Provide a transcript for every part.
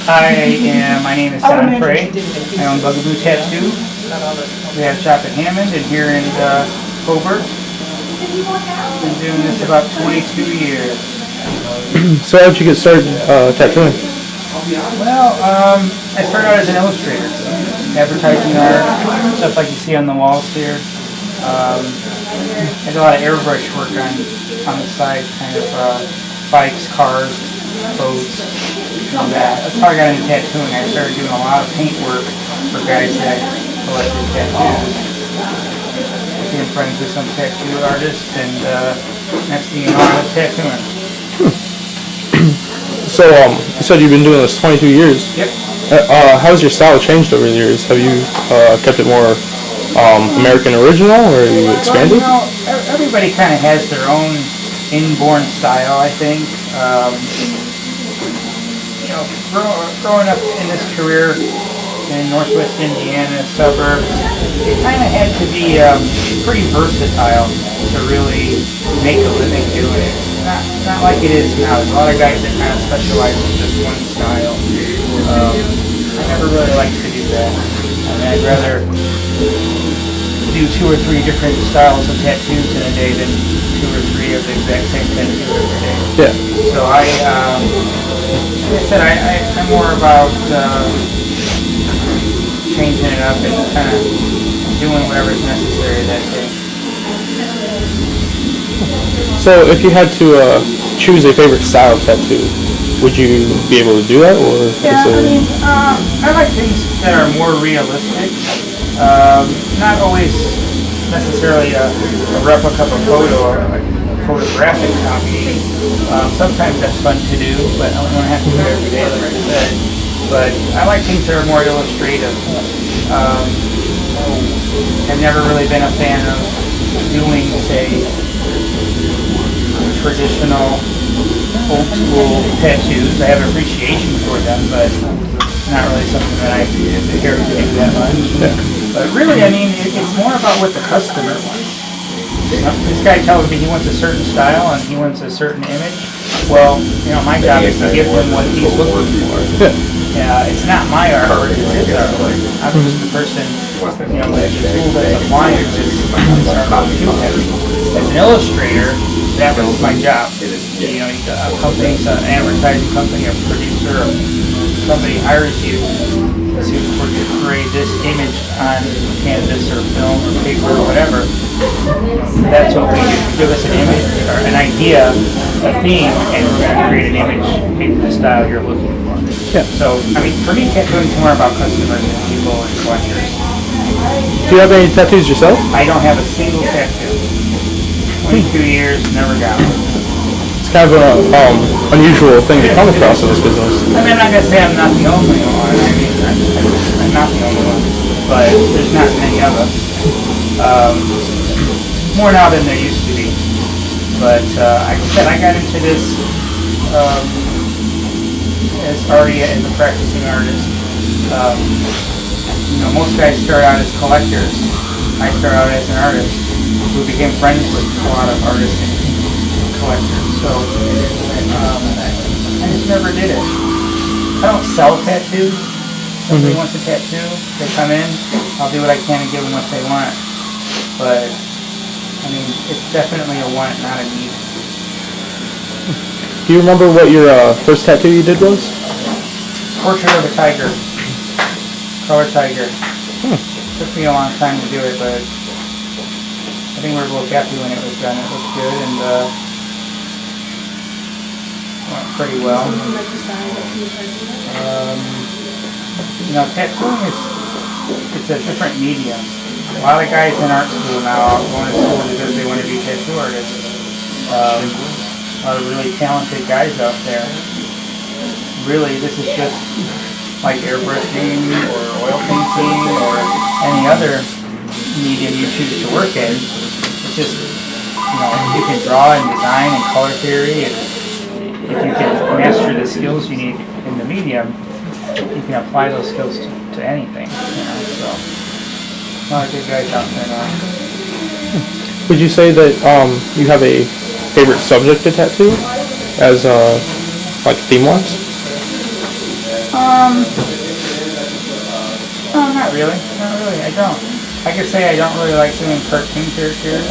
My name is Don Frey. I own Bugaboo Tattoo. We have a shop in Hammond and here in Hobart. Been doing this about 22 years. So how did you get started tattooing? Well, I started out as an illustrator, advertising art, stuff like you see on the walls here. I did a lot of airbrush work on the side, kind of bikes, cars, boats, and that. That's how I got into tattooing. I started doing a lot of paint work for guys that collected tattoos. Became friends with some tattoo artists, and next thing you know, I was tattooing. So, you said you've been doing this 22 years. Yep. How has your style changed over the years? Have you kept it more American original, or have you expanded? Well, everybody kind of has their own inborn style, I think. Growing up in this career in Northwest Indiana suburbs, it kind of had to be pretty versatile to really make a living doing it. Not like it is now. There's a lot of guys that kind of specialize in just one style. I never really liked to do that. I mean, I'd rather do 2 or 3 different styles of tattoos in a day than 2 or 3 of the exact same tattoo every day. Yeah. So like I said, I'm more about changing it up and kind of doing whatever's necessary that day. So if you had to choose a favorite style of tattoo, would you be able to do that, or? Yeah, I like things that are more realistic. Not always necessarily a replica of a photo or a photographic copy. Sometimes that's fun to do, but I don't have to do it every day, like I said. But I like things that are more illustrative. I've never really been a fan of doing, say, traditional old school tattoos. I have appreciation for them, but not really something that I care to do that much. Yeah. But really, I mean, it's more about what the customer wants. This guy tells me he wants a certain style and he wants a certain image. Well, my job is to give him what he's looking for. Yeah, it's not my artwork, it's his artwork. I'm just the person, with the tool that's applying this artwork. As an illustrator, that was my job. A company's an advertising company, a producer, somebody hires you to portray this image on canvas or film or paper or whatever. That's what we do. Give us an image or an idea, a theme, and we're going to create an image in the style you're looking for. Yeah. So, for me, tattooing is more about customers and people and collectors. Do you have any tattoos yourself? I don't have a single tattoo. 22 years, never got one. It's kind of an unusual thing to come across in this business. I'm not going to say I'm not the only one. I'm not the only one. But there's not many of us. More now than there used to be. But like I said, I got into this as already as a practicing artist. Most guys start out as collectors. I start out as an artist who became friends with a lot of artists and collectors. So I just never did it. I don't sell tattoos. If somebody wants a tattoo, they come in, I'll do what I can to give them what they want. But it's definitely a want, not a need. Do you remember what your first tattoo you did was? Portrait of a tiger. Color tiger. Took me a long time to do it, but I think we were both happy when it was done. It looked good and went pretty well. Tattooing it's a different medium. A lot of guys in art school now are going to school because they want to be tattoo artists. A lot of really talented guys out there. Really, this is just like airbrushing or oil painting or any other medium you choose to work in. It's just, you can draw and design and color theory, and if you can master the skills you need in the medium, you can apply those skills to anything. So a lot of good guys out there now. Would you say that you have a favorite subject to tattoo, as like theme-wise? No, not really. Not really. I don't. I could say I don't really like doing cartoon characters.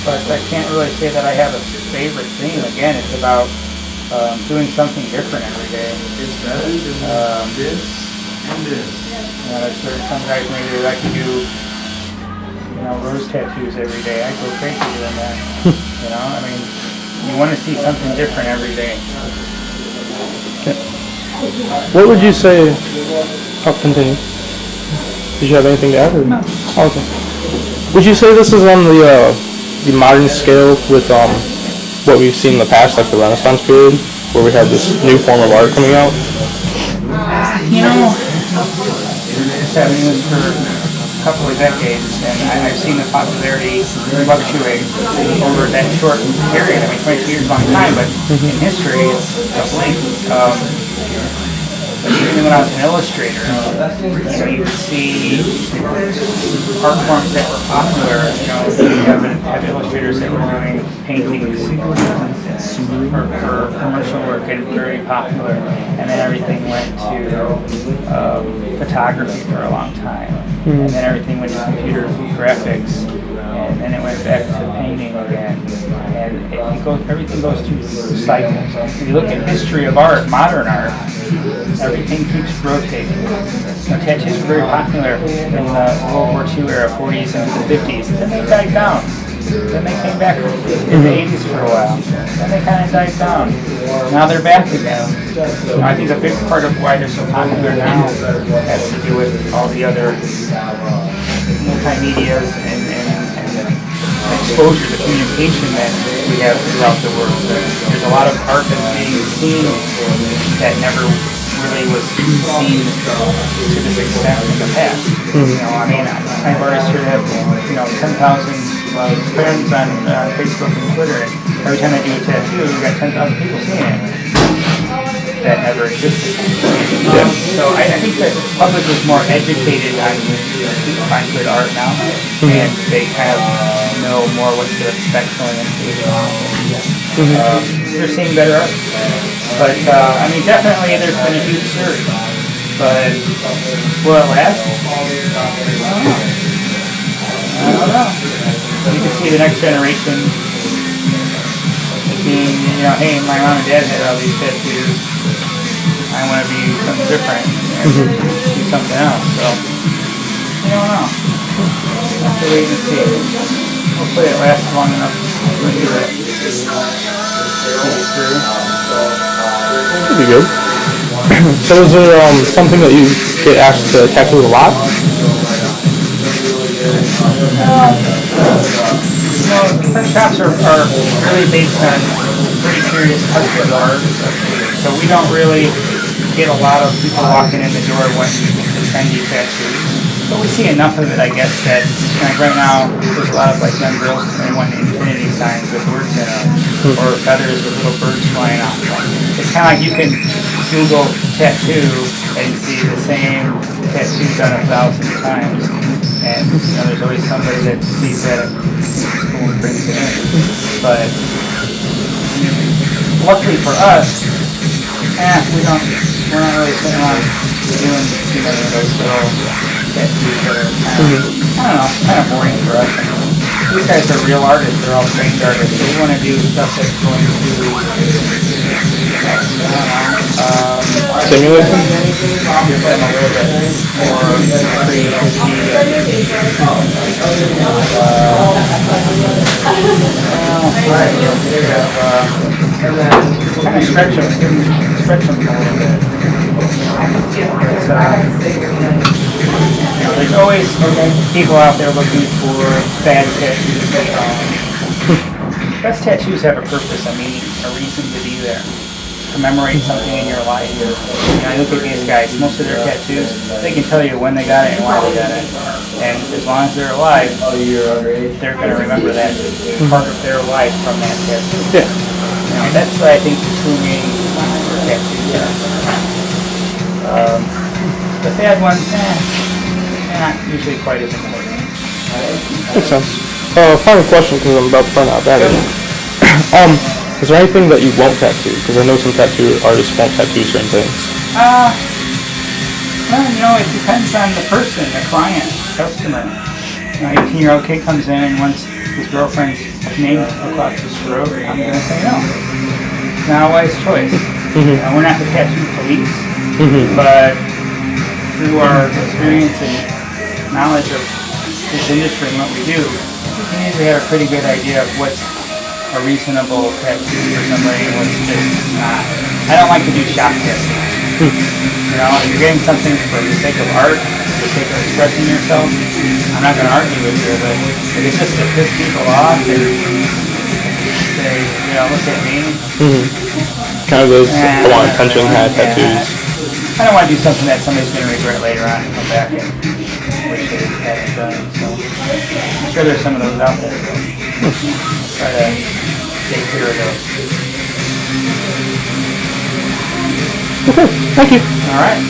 But I can't really say that I have a favorite theme. Again, it's about doing something different every day. There's some guys maybe like to do, rose tattoos every day. I go crazy doing that. I mean, you want to see something different every day. What would you say? Oh, continue. Did you have anything to add? Or? No. Oh, okay. Would you say this is on the modern scale with what we've seen in the past, like the Renaissance period, where we had this new form of art coming out? I've been doing this for a couple of decades, and I've seen the popularity fluctuate over that short period. I mean, 22 years is a long time, but in history, it's a blink. Even when I was an illustrator, you would see art forms that were popular. You have illustrators that were doing paintings for commercial work and very popular, and then everything went to photography for a long time, and then everything went to computer graphics, and then it went back to painting again, and everything goes through cycles. If you look at history of art, modern art, everything keeps rotating. Tattoos were very popular in the World War II era, 40s into the 50s. Then they died down. Then they came back in the 80s for a while. Then they kind of died down. Now they're back again. I think a big part of why they're so popular now has to do with all the other multimedias and exposure, the communication that we have throughout the world. There's a lot of art that's being seen that never really was seen to this extent in the past. I mean, I have artists who have 10,000 friends on Facebook and Twitter, and every time I do a tattoo, we've got 10,000 people seeing it that never existed. So I think that the public is more educated on good art now, and they kind of know more what to expect going into it. They're seeing better art. But, I mean, definitely there's been a huge surge. But will it last? I don't know. You can see the next generation being, hey, my mom and dad had all these tattoos. I want to be something different and do something else. So, I don't know. Have to wait and see. Hopefully it lasts long enough to do it. Pretty good. So is there something that you get asked to tattoo a lot? Print shops are really based on pretty serious custom art. So we don't really get a lot of people walking in the door wanting the trendy tattoos. But we see enough of it, I guess, that right now there's a lot of young girls and they want infinity signs with words in them, or feathers with little birds flying off them. It's kind of like you can Google tattoo and see the same tattoo done 1,000 times, and there's always somebody that sees that and thinks it's cool and brings it in. But luckily for us, we're not really sitting around doing too many of those little tattoos that are kind of boring for us. These guys are real artists, they're all trained artists, so we want to do stuff that's going to stimulate them? Give them a little bit more creativity. Kind of stretch them a little bit. There's always people out there looking for bad tattoos. Best tattoos have a purpose, a meaning, a reason to be there. Commemorate something in your life. I look at these guys, most of their tattoos, they can tell you when they got it and why they got it. And as long as they're alive, they're going to remember that part of their life from that tattoo. Yeah. That's what I think the true meaning for tattoos are. The bad ones, they're not usually quite as important. Makes sense. Final question, because I'm about to run out of battery. Is there anything that you won't tattoo? Because I know some tattoo artists won't tattoo certain things. Well, you know, it depends on the person, the client, customer. An 18-year-old kid comes in and wants his girlfriend's name across his throat. I'm going to say no. It's not a wise choice. We're not the tattoo police, but through our experience and knowledge of this industry and what we do, we usually have a pretty good idea of what's a reasonable tattoo for somebody and what's just not. I don't like to do shop tattoos. You know, if you're getting something for the sake of art, for the sake of expressing yourself, I'm not going to argue with you, but if it's just to piss people off and say, you know, look at me. Kind of those I want attention hat tattoos. I don't want to do something that somebody's going to regret later on and come back and wish they hadn't done. So I'm sure there's some of those out there. So try to stay clear of those. Okay, thank you. All right.